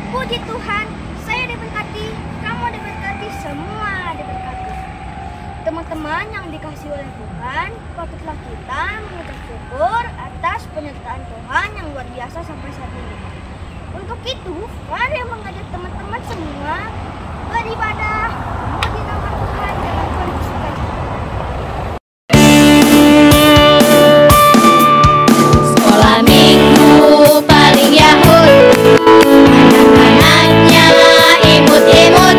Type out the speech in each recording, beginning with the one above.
Puji Tuhan, saya diberkati, kamu diberkati, semua diberkati. Teman-teman yang dikasihi oleh Tuhan, patutlah kita mengucap syukur atas penyertaan Tuhan yang luar biasa sampai saat ini. Untuk itu, mari mengajak teman-teman semua beribadah, memuji nama Tuhan dengan penuh sukacita. Sekolah minggu paling Yahud, anak-anaknya imut-imut,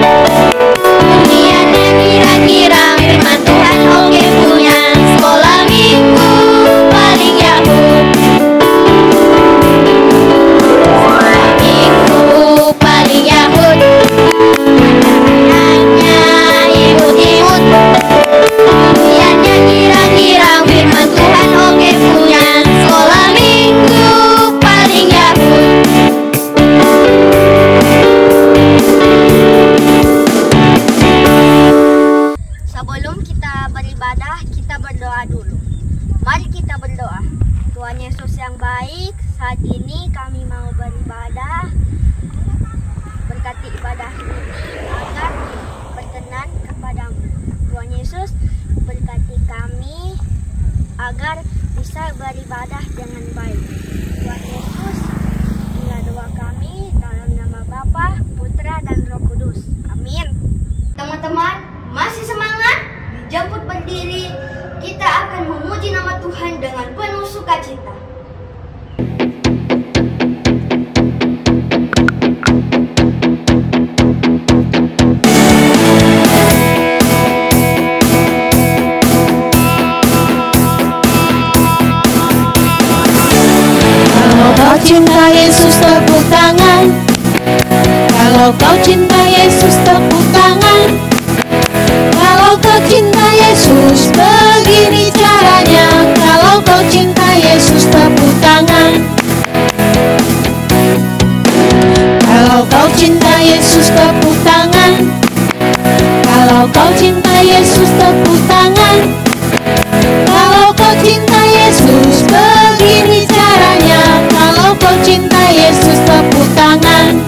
bunyiannya girang-girang, firman Tuhan oke punya. Sekolah minggu paling Yahud, sekolah minggu paling Yahud, anak-anaknya imut-imut, bunyiannya girang-girang, firman Tuhan oke punya. Sekolah minggu paling Yahud. Sebelum kita beribadah, kita berdoa dulu. Mari kita berdoa. Tuhan Yesus yang baik, saat ini kami mau beribadah. Berkati ibadah ini agar berkenan kepadamu. Tuhan Yesus, berkati kami agar bisa beribadah dengan baik. Tuhan Yesus, inilah doa kami dalam nama Bapa, Putra, dan Roh Kudus. Amin. Teman-teman, masih semangat? Dijemput berdiri, kita akan memuji nama Tuhan dengan penuh sukacita. Kalau kau cinta Yesus, tepuk tangan. Kalau kau cinta Yesus, tepuk tangan. Kalau kau cinta Yesus, begini caranya. Kalau kau cinta Yesus, tepuk tangan. Kalau kau cinta Yesus, tepuk tangan. Kalau kau cinta Yesus, tepuk tangan. Kalau kau cinta Yesus, begini caranya. Kalau kau cinta Yesus, tepuk tangan.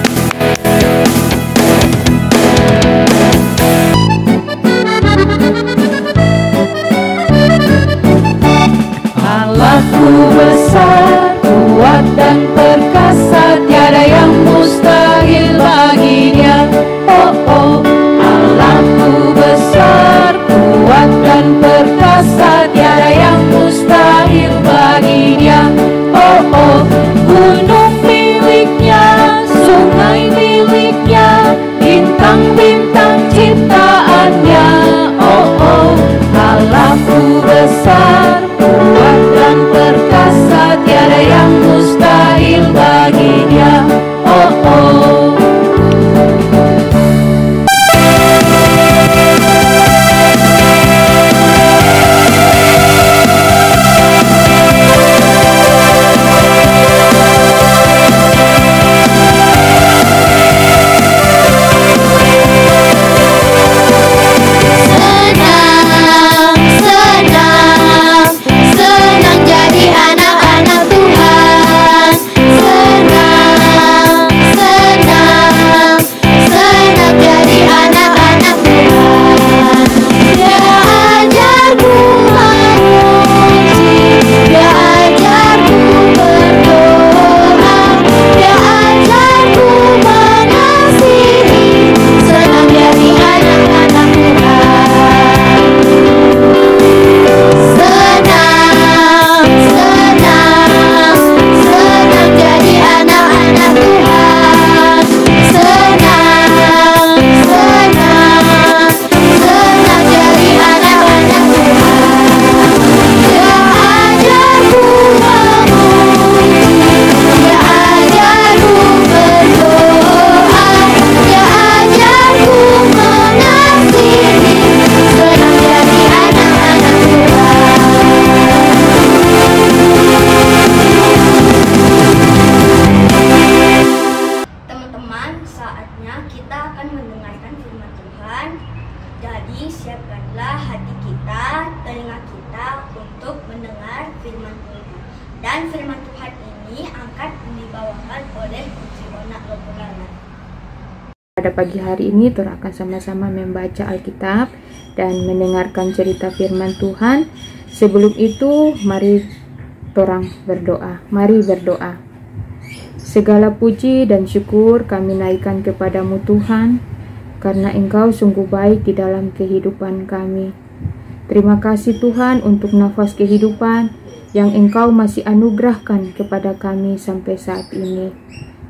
Allahku besar, kuat dan perkasa, tiada yang mustahil bagi Dia. Oh oh, Allahku besar, kuat dan perkasa, tiada yang mustahil bagi Dia. Oh oh, gunung miliknya, sungai miliknya, bintang-bintang ciptaannya. Oh oh, Allahku besar, kuat dan perkasa, tiada yang mustahil bagi Dia. Oh oh. Senang jadi anak-anak Tuhan. Senang jadi anak-anak Tuhan. Dia ajarku memuji, Dia ajarku berdoa, Dia ajarku mengasihi. Senang jadi anak-anak Tuhan. Senang jadi anak-anak Tuhan. Senang jadi anak-anak Tuhan. Dia ajarku memuji, Dia ajarku berdoa, Dia ajarku mengasihi. Senang jadi anak-anak Tuhan. Teman-teman, saatnya kita akan mendengarkan firman Tuhan. Jadi siapkanlah hati kita, telinga kita untuk mendengar firman Tuhan. Dan firman Tuhan ini angkat dibawakan oleh Coach Bona Lopungalan. Pada pagi hari ini, Tora akan sama-sama membaca Alkitab dan mendengarkan cerita firman Tuhan. Sebelum itu, mari Torang berdoa. Mari berdoa. Segala puji dan syukur kami naikkan kepadamu Tuhan, karena Engkau sungguh baik di dalam kehidupan kami. Terima kasih Tuhan untuk nafas kehidupan yang Engkau masih anugerahkan kepada kami sampai saat ini.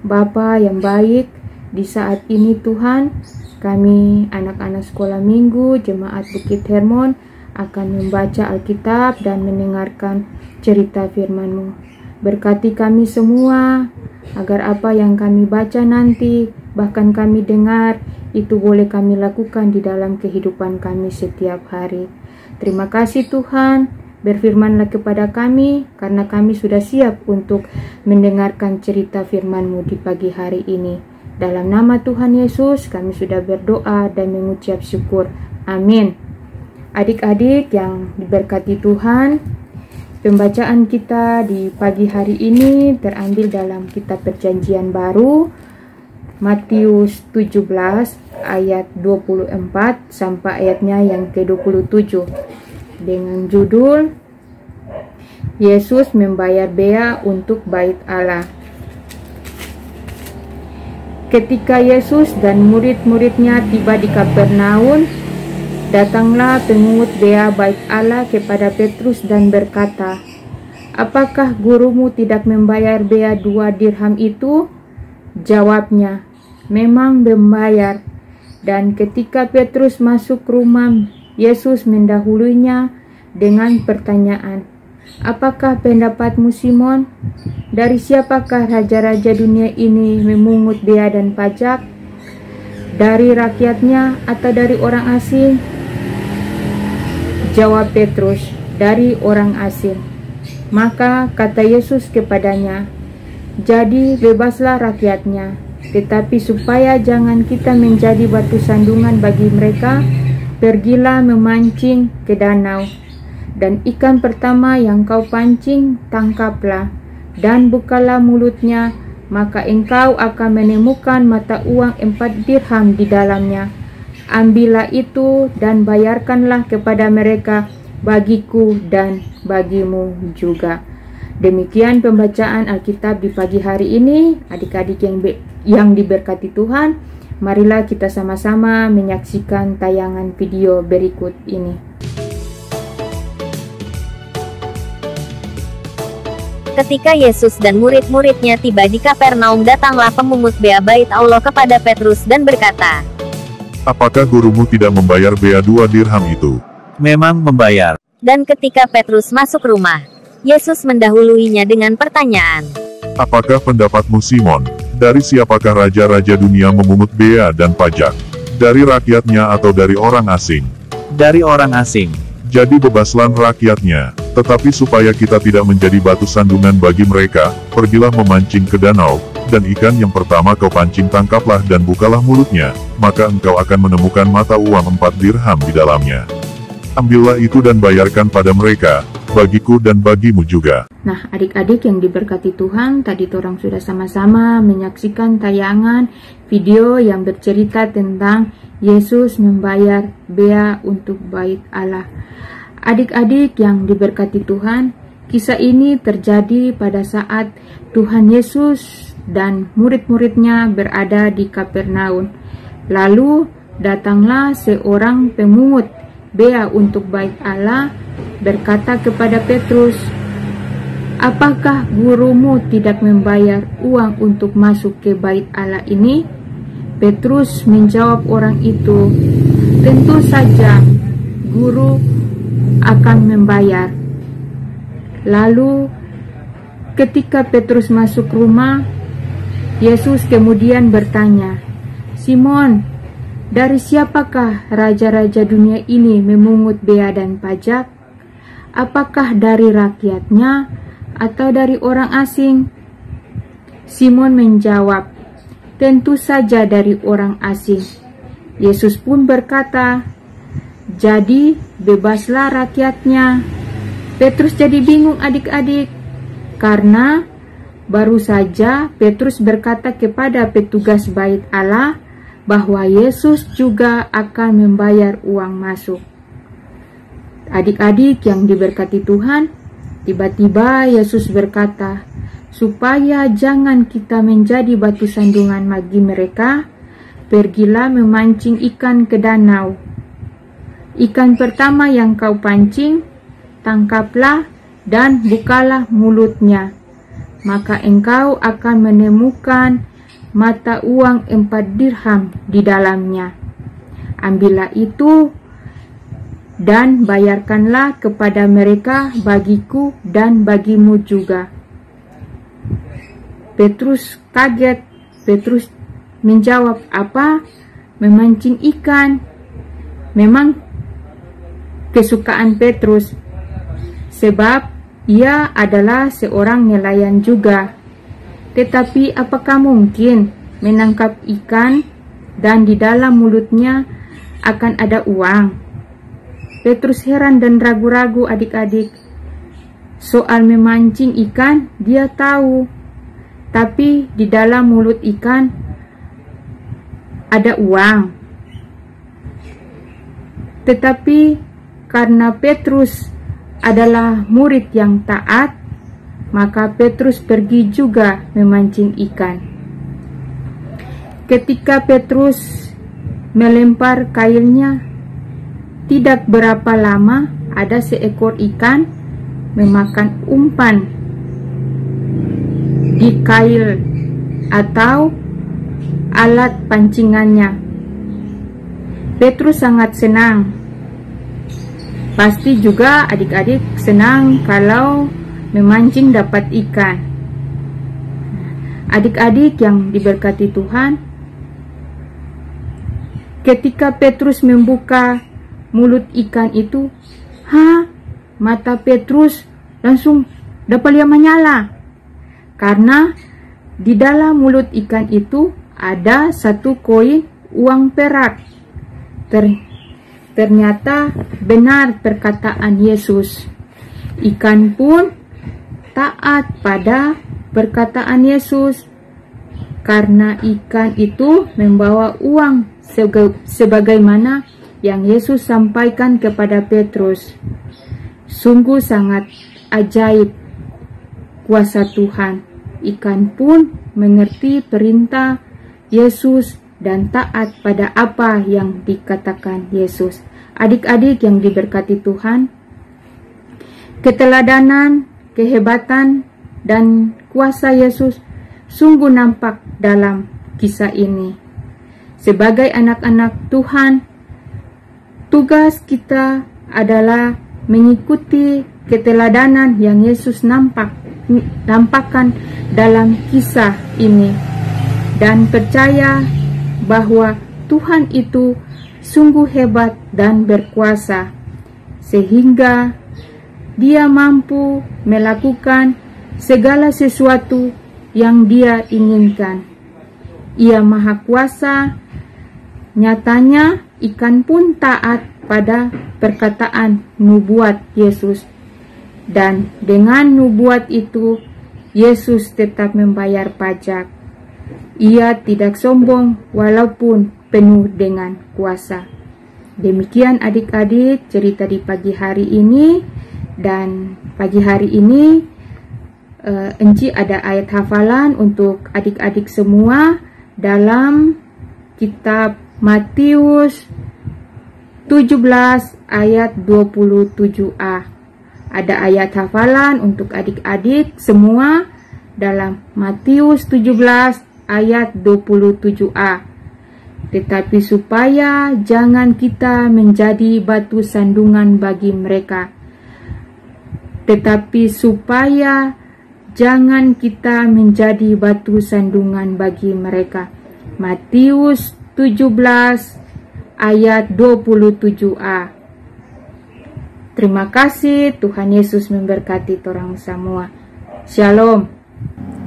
Bapa yang baik, di saat ini Tuhan, kami anak-anak sekolah minggu Jemaat Bukit Hermon akan membaca Alkitab dan mendengarkan cerita firman-Mu. Berkati kami semua, agar apa yang kami baca nanti, bahkan kami dengar, itu boleh kami lakukan di dalam kehidupan kami setiap hari. Terima kasih Tuhan, berfirmanlah kepada kami, karena kami sudah siap untuk mendengarkan cerita firman-Mu di pagi hari ini. Dalam nama Tuhan Yesus, kami sudah berdoa dan mengucap syukur. Amin. Adik-adik yang diberkati Tuhan, pembacaan kita di pagi hari ini terambil dalam kitab Perjanjian Baru, Matius 17 ayat 24 sampai ayatnya yang ke-27 dengan judul Yesus membayar bea untuk bait Allah. Ketika Yesus dan murid-muridnya tiba di Kapernaum, datanglah pengungut bea bait Allah kepada Petrus dan berkata, "Apakah gurumu tidak membayar bea 2 dirham itu?" Jawabnya, "Memang membayar." Dan ketika Petrus masuk rumah, Yesus mendahulunya dengan pertanyaan, "Apakah pendapatmu Simon? Dari siapakah raja-raja dunia ini memungut bea dan pajak? Dari rakyatnya atau dari orang asing?" Jawab Petrus, "Dari orang asing." Maka kata Yesus kepadanya, "Jadi bebaslah rakyatnya, tetapi supaya jangan kita menjadi batu sandungan bagi mereka, pergilah memancing ke danau. Dan ikan pertama yang kau pancing, tangkaplah, dan bukalah mulutnya, maka engkau akan menemukan mata uang 4 dirham di dalamnya. Ambillah itu dan bayarkanlah kepada mereka, bagiku dan bagimu juga." Demikian pembacaan Alkitab di pagi hari ini. Adik-adik yang diberkati Tuhan, marilah kita sama-sama menyaksikan tayangan video berikut ini. Ketika Yesus dan murid-muridnya tiba di Kapernaum, datanglah pemungut bea bait Allah kepada Petrus dan berkata, "Apakah gurumu tidak membayar bea 2 dirham itu?" Memang membayar. Dan ketika Petrus masuk rumah, Yesus mendahuluinya dengan pertanyaan, "Apakah pendapatmu Simon? Dari siapakah raja-raja dunia memungut bea dan pajak? Dari rakyatnya atau dari orang asing?" Dari orang asing. Jadi bebaslah rakyatnya, tetapi supaya kita tidak menjadi batu sandungan bagi mereka, pergilah memancing ke danau, dan ikan yang pertama kau pancing tangkaplah dan bukalah mulutnya, maka engkau akan menemukan mata uang 4 dirham di dalamnya. Ambillah itu dan bayarkan pada mereka, bagiku dan bagimu juga." Nah, adik-adik yang diberkati Tuhan, tadi orang sudah sama-sama menyaksikan tayangan video yang bercerita tentang Yesus membayar bea untuk bait Allah. Adik-adik yang diberkati Tuhan, kisah ini terjadi pada saat Tuhan Yesus dan murid-muridnya berada di Kapernaum. Lalu datanglah seorang pemungut bea untuk bait Allah berkata kepada Petrus, "Apakah gurumu tidak membayar uang untuk masuk ke bait Allah ini?" Petrus menjawab orang itu, "Tentu saja, guru akan membayar." Lalu ketika Petrus masuk rumah, Yesus kemudian bertanya, "Simon, dari siapakah raja-raja dunia ini memungut bea dan pajak? Apakah dari rakyatnya atau dari orang asing?" Simon menjawab, "Tentu saja dari orang asing." Yesus pun berkata, "Jadi bebaslah rakyatnya." Petrus jadi bingung adik-adik, karena baru saja Petrus berkata kepada petugas bait Allah bahwa Yesus juga akan membayar uang masuk. Adik-adik yang diberkati Tuhan, tiba-tiba Yesus berkata, supaya jangan kita menjadi batu sandungan bagi mereka, pergilah memancing ikan ke danau. Ikan pertama yang kau pancing, tangkaplah dan bukalah mulutnya, maka engkau akan menemukan mata uang 4 dirham di dalamnya. Ambillah itu dan bayarkanlah kepada mereka bagiku dan bagimu juga. Petrus kaget. Petrus menjawab, apa? Memancing ikan. Memang kesukaan Petrus, sebab ia adalah seorang nelayan juga. Tetapi apakah mungkin menangkap ikan dan di dalam mulutnya akan ada uang? Petrus heran dan ragu-ragu adik-adik. Soal memancing ikan dia tahu, tapi di dalam mulut ikan ada uang. Tetapi karena Petrus adalah murid yang taat, maka Petrus pergi juga memancing ikan. Ketika Petrus melempar kailnya, tidak berapa lama ada seekor ikan memakan umpan di kail atau alat pancingannya. Petrus sangat senang. Pasti juga adik-adik senang kalau memancing dapat ikan. Adik-adik yang diberkati Tuhan, ketika Petrus membuka mulut ikan itu, mata Petrus langsung dapat menyala. Karena di dalam mulut ikan itu ada 1 koin uang perak. Ternyata benar perkataan Yesus. Ikan pun taat pada perkataan Yesus, karena ikan itu membawa uang sebagaimana yang Yesus sampaikan kepada Petrus. Sungguh sangat ajaib kuasa Tuhan. Ikan pun mengerti perintah Yesus dan taat pada apa yang dikatakan Yesus. Adik-adik yang diberkati Tuhan, keteladanan, kehebatan, dan kuasa Yesus sungguh nampak dalam kisah ini. Sebagai anak-anak Tuhan, tugas kita adalah mengikuti keteladanan yang Yesus nampakkan dalam kisah ini, dan percaya bahwa Tuhan itu sungguh hebat dan berkuasa, sehingga Dia mampu melakukan segala sesuatu yang Dia inginkan. Ia Maha Kuasa. Nyatanya ikan pun taat pada perkataan nubuat Yesus, dan dengan nubuat itu Yesus tetap membayar pajak. Ia tidak sombong walaupun penuh dengan kuasa. Demikian adik-adik cerita di pagi hari ini. Dan pagi hari ini Enci ada ayat hafalan untuk adik-adik semua dalam kitab Matius 17 ayat 27a. Ada ayat hafalan untuk adik-adik semua dalam Matius 17 ayat 27a. Tetapi supaya jangan kita menjadi batu sandungan bagi mereka. Tetapi supaya jangan kita menjadi batu sandungan bagi mereka. Matius 17 ayat 27a. Terima kasih, Tuhan Yesus memberkati orang semua. Shalom.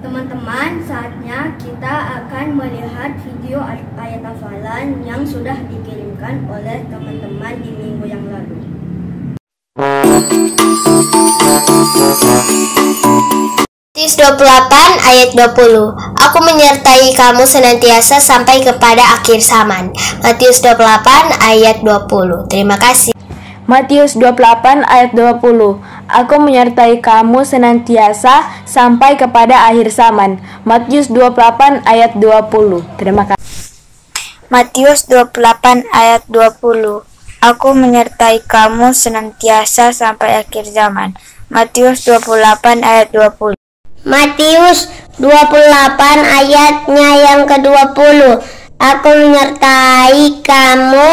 Teman-teman, saatnya kita akan melihat video ayat hafalan yang sudah dikirimkan oleh teman-teman di minggu yang lalu. Matius 28 ayat 20. Aku menyertai kamu senantiasa sampai kepada akhir zaman. Matius 28 ayat 20. Terima kasih. Matius 28 ayat 20. Aku menyertai kamu senantiasa sampai kepada akhir zaman. Matius 28 ayat 20. Terima kasih. Matius 28 ayat 20. Aku menyertai kamu senantiasa sampai akhir zaman. Matius 28 ayat 20. Matius 28 ayatnya yang ke-20. Aku menyertai kamu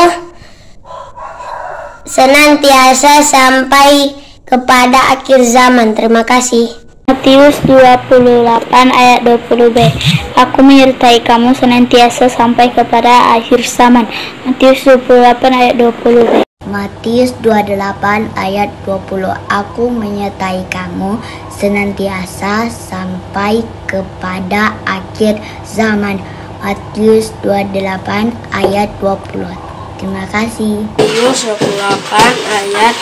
senantiasa sampai kepada akhir zaman. Terima kasih. Matius 28 ayat 20b. Aku menyertai kamu senantiasa sampai kepada akhir zaman. Matius 28 ayat 20b. Matius 28 ayat 20. Aku menyertai kamu senantiasa sampai kepada akhir zaman. Matius 28 ayat 20. Terima kasih. Matius 28 ayat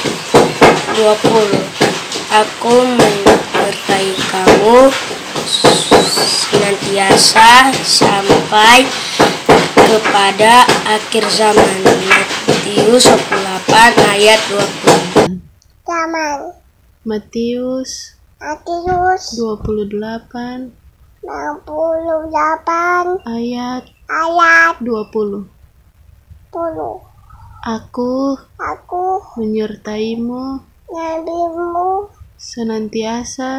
20. Aku menyertai kamu senantiasa sampai kepada akhir zaman. Matius 28 ayat 20. Matius 28 ayat 20. Aku menyertaimu senantiasa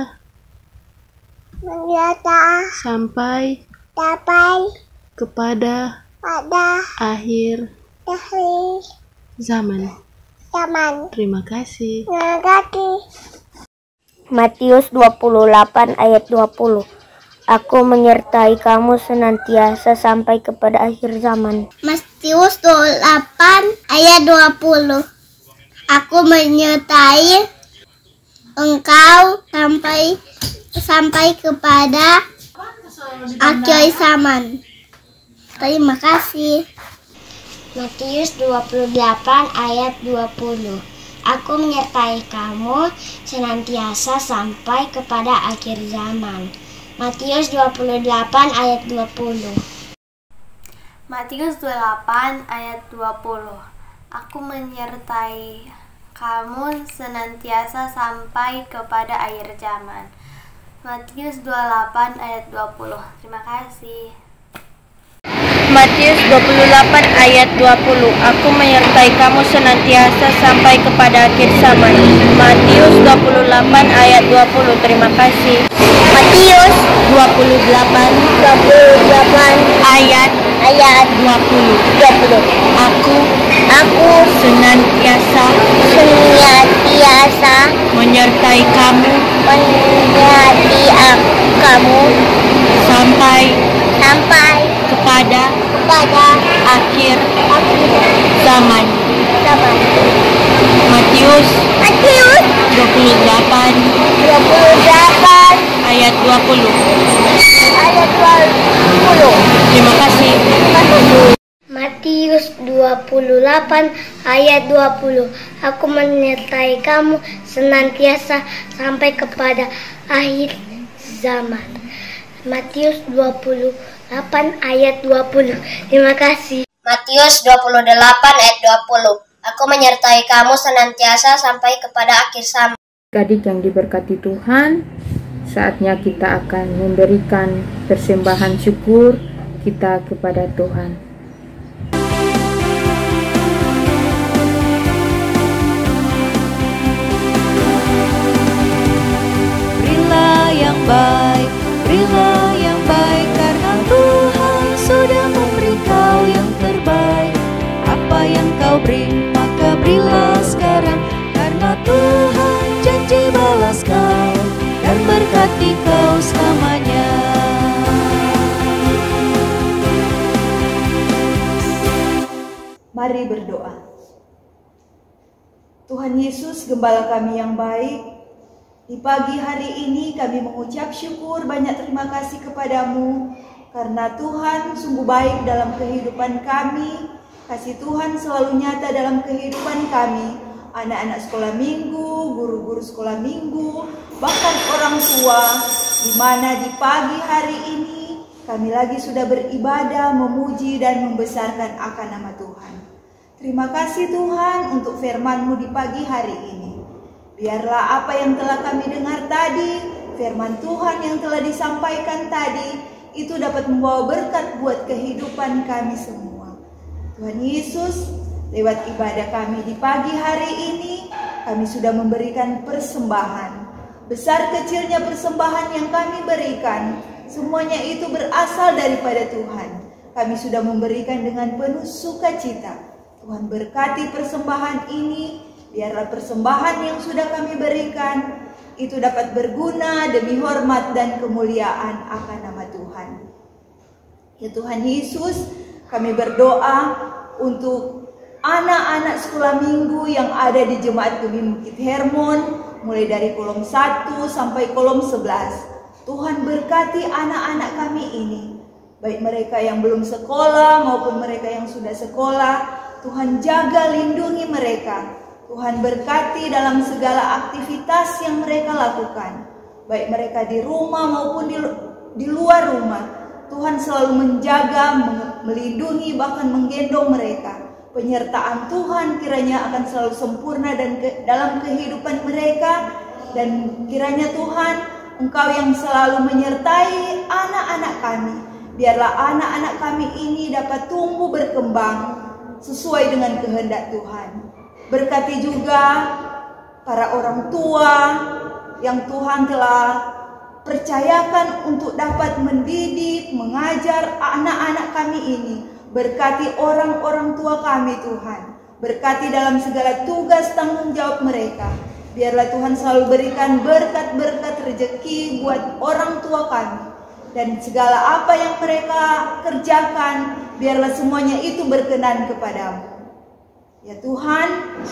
sampai kepada akhir zaman. Terima kasih. Matius 28 ayat 20. Aku menyertai kamu senantiasa sampai kepada akhir zaman. Matius 28 ayat 20. Aku menyertai engkau sampai kepada akhir zaman. Terima kasih. Matius 28 ayat 20. Aku menyertai kamu senantiasa sampai kepada akhir zaman. Matius 28 ayat 20. Matius 28 ayat 20. Aku menyertai kamu senantiasa sampai kepada akhir zaman. Matius 28 ayat 20. Terima kasih. Matius 28 ayat 20. Aku menyertai kamu senantiasa sampai kepada akhir zaman. Matius 28 ayat 20. Terima kasih. Matius 28 ayat 20. Aku senantiasa menyertai kamu sampai kepada akhir zaman. Matius 28 ayat 20. Terima kasih. Matius 28 ayat 20. Aku menyertai kamu senantiasa sampai kepada akhir zaman. Matius 28 ayat 20. Terima kasih. Matius 28 ayat 20. Aku menyertai kamu senantiasa sampai kepada akhir zaman. Adik yang diberkati Tuhan, saatnya kita akan memberikan persembahan syukur kita kepada Tuhan. Berilah yang baik, berilah yang baik, karena Tuhan sudah memberi kau yang terbaik. Apa yang kau beri, maka berilah sekarang, karena Tuhan janji balas kau dan berkati kau selamanya. Mari berdoa. Tuhan Yesus, Gembala kami yang baik, di pagi hari ini kami mengucap syukur banyak terima kasih kepadamu, karena Tuhan sungguh baik dalam kehidupan kami. Kasih Tuhan selalu nyata dalam kehidupan kami. anak-anak sekolah minggu, guru-guru sekolah minggu, bahkan orang tua, di mana di pagi hari ini kami lagi sudah beribadah, memuji dan membesarkan akan nama Tuhan. Terima kasih Tuhan untuk firman-Mu di pagi hari ini. Biarlah apa yang telah kami dengar tadi, firman Tuhan yang telah disampaikan tadi, itu dapat membawa berkat buat kehidupan kami semua. Tuhan Yesus, lewat ibadah kami di pagi hari ini, kami sudah memberikan persembahan. Besar kecilnya persembahan yang kami berikan, semuanya itu berasal daripada Tuhan. Kami sudah memberikan dengan penuh sukacita. Tuhan berkati persembahan ini, biarlah persembahan yang sudah kami berikan itu dapat berguna demi hormat dan kemuliaan akan nama Tuhan. Ya Tuhan Yesus, kami berdoa untuk anak-anak sekolah minggu yang ada di Jemaat Gemim Bukit Hermon, mulai dari kolom 1 sampai kolom 11. Tuhan berkati anak-anak kami ini, baik mereka yang belum sekolah maupun mereka yang sudah sekolah. Tuhan jaga lindungi mereka. Tuhan berkati dalam segala aktivitas yang mereka lakukan, baik mereka di rumah maupun di luar rumah. Tuhan selalu menjaga, melindungi, bahkan menggendong mereka. Penyertaan Tuhan kiranya akan selalu sempurna dan dalam kehidupan mereka. Dan kiranya Tuhan, Engkau yang selalu menyertai anak-anak kami. Biarlah anak-anak kami ini dapat tumbuh berkembang sesuai dengan kehendak Tuhan. Berkati juga para orang tua yang Tuhan telah percayakan untuk dapat mendidik, mengajar anak-anak kami ini. Berkati orang-orang tua kami Tuhan. Berkati dalam segala tugas tanggung jawab mereka. Biarlah Tuhan selalu berikan berkat-berkat rezeki buat orang tua kami. Dan segala apa yang mereka kerjakan, biarlah semuanya itu berkenan kepadamu. Ya Tuhan,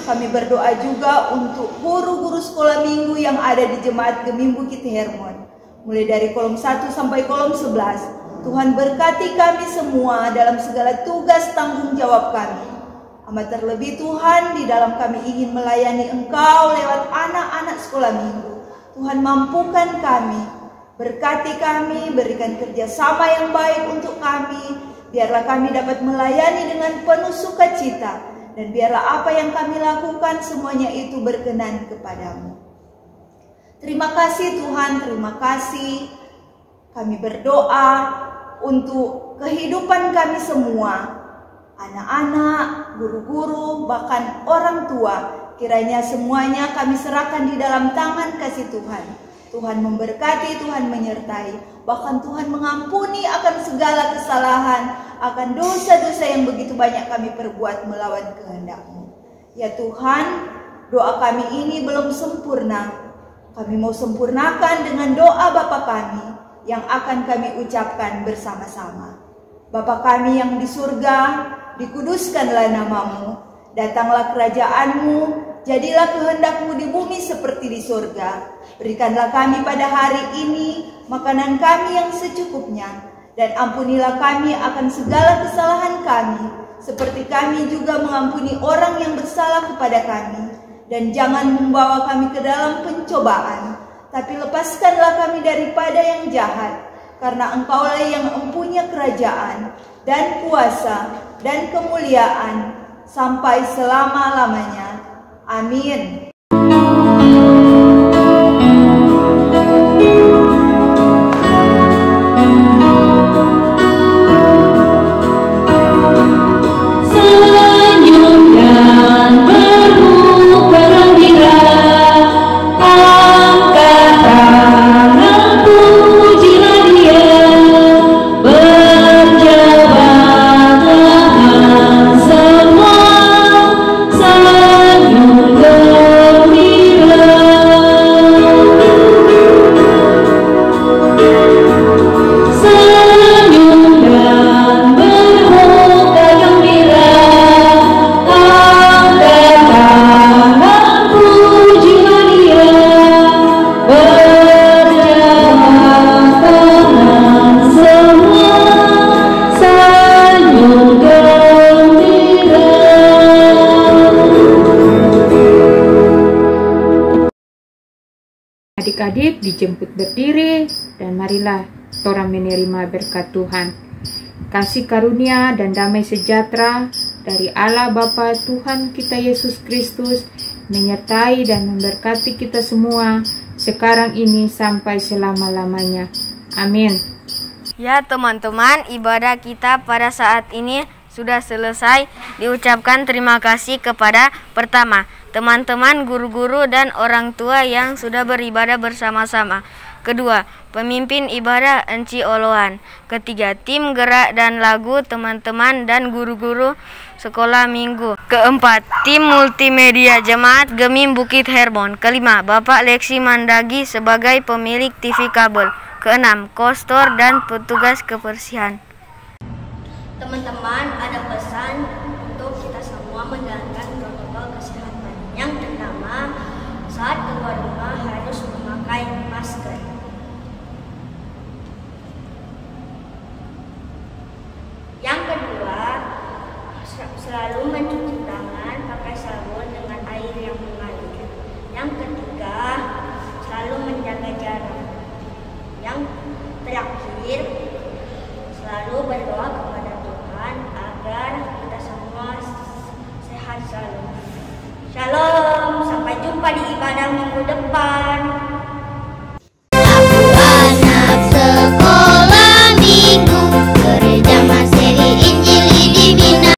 kami berdoa juga untuk guru-guru sekolah minggu yang ada di Jemaat Gemim Bukit Hermon. Mulai dari kolom 1 sampai kolom 11. Tuhan berkati kami semua dalam segala tugas tanggung jawab kami. Amat terlebih Tuhan, di dalam kami ingin melayani Engkau lewat anak-anak sekolah minggu. Tuhan mampukan kami, berkati kami, berikan kerjasama yang baik untuk kami. Biarlah kami dapat melayani dengan penuh sukacita. Dan biarlah apa yang kami lakukan semuanya itu berkenan kepadamu. Terima kasih Tuhan, terima kasih. Kami berdoa untuk kehidupan kami semua. Anak-anak, guru-guru, bahkan orang tua, kiranya semuanya kami serahkan di dalam tangan kasih Tuhan. Tuhan memberkati, Tuhan menyertai, bahkan Tuhan mengampuni akan segala kesalahan, akan dosa-dosa yang begitu banyak kami perbuat melawan kehendak-Mu. Ya Tuhan, doa kami ini belum sempurna. Kami mau sempurnakan dengan doa Bapa kami yang akan kami ucapkan bersama-sama. Bapa kami yang di surga, dikuduskanlah nama-Mu, datanglah kerajaan-Mu, jadilah kehendak-Mu di bumi seperti di surga. Berikanlah kami pada hari ini makanan kami yang secukupnya, dan ampunilah kami akan segala kesalahan kami, seperti kami juga mengampuni orang yang bersalah kepada kami. Dan jangan membawa kami ke dalam pencobaan, tapi lepaskanlah kami daripada yang jahat, karena Engkaulah yang mempunyai kerajaan dan kuasa dan kemuliaan sampai selama-lamanya. Amin. Senyum adik-adik dijemput berdiri dan marilah torang menerima berkat Tuhan. Kasih karunia dan damai sejahtera dari Allah Bapa Tuhan kita Yesus Kristus menyertai dan memberkati kita semua sekarang ini sampai selama-lamanya. Amin. Ya teman-teman, ibadah kita pada saat ini sudah selesai. Diucapkan terima kasih kepada pertama, teman-teman guru-guru dan orang tua yang sudah beribadah bersama-sama. Kedua, pemimpin ibadah Enci Oloan. Ketiga, tim gerak dan lagu teman-teman dan guru-guru sekolah minggu. Keempat, tim multimedia Jemaat Gemim Bukit Hermon. Kelima, Bapak Leksi Mandagi sebagai pemilik TV kabel. Keenam, kostor dan petugas kebersihan. Teman-teman, ada pesan untuk kita semua menjalankan protokol kesehatan. Yang pertama, saat keluar rumah harus memakai masker. Yang kedua, selalu mencuci tangan pakai sabun dengan air yang mengalir. Yang ketiga, selalu menjaga jarak. Yang terakhir, selalu berdoa kepada Tuhan agar kita semua sehat selalu. Shalom, sampai jumpa di ibadah minggu depan.